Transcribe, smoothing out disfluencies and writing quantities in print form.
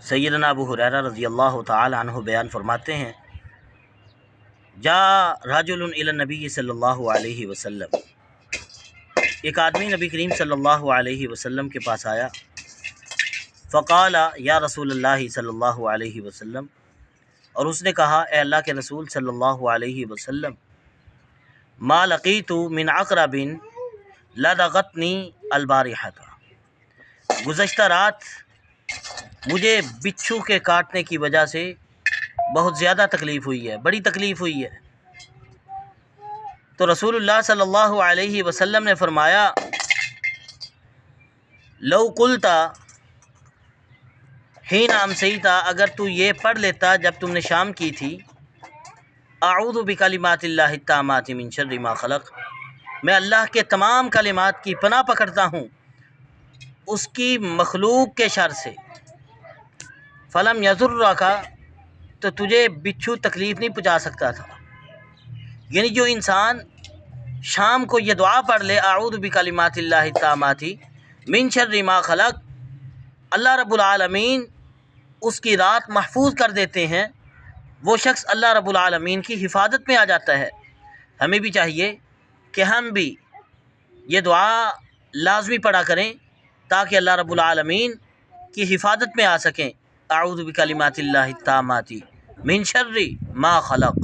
سیدنا ابو ہریرہ رضی اللہ تعالی عنہ بیان فرماتے ہیں، جا رجل الی النبی صلی اللہ علیہ وسلم، ایک آدمی نبی کریم صلی اللہ علیہ وسلم کے پاس آیا، فقال یا رسول اللہ صلی اللہ علیہ وسلم، اور اس نے کہا اے اللہ کے رسول صلی اللہ علیہ وسلم، ما لقیت من عقرب لدغتنی البارحۃ، گزشتہ رات مجھے بچھو کے کاٹنے کی وجہ سے بہت زیادہ تکلیف ہوئی ہے، بڑی تکلیف ہوئی ہے۔ تو رسول اللہ صلی اللہ علیہ وسلم نے فرمایا، لو قلتا حین امسیتا، اگر تو یہ پڑھ لیتا جب تم نے شام کی تھی، اعوذ بکلمات اللہ التامات من شر ما خلق، میں اللہ کے تمام کلمات کی پناہ پکڑتا ہوں اس کی مخلوق کے شر سے، فلم یضرک، تو تجھے بچھو تکلیف نہیں پہنچا سکتا تھا۔ یعنی جو انسان شام کو یہ دعا پڑھ لے، اعوذ بکلمات اللہ التامات من شر ما خلق، اللہ رب العالمین اس کی رات محفوظ کر دیتے ہیں، وہ شخص اللہ رب العالمین کی حفاظت میں آ جاتا ہے۔ ہمیں بھی چاہیے کہ ہم بھی یہ دعا لازمی پڑھا کریں تاکہ اللہ رب العالمین کی حفاظت میں آ سکیں۔ اعوذ بکلمات اللہ التامات من شر ما خلق۔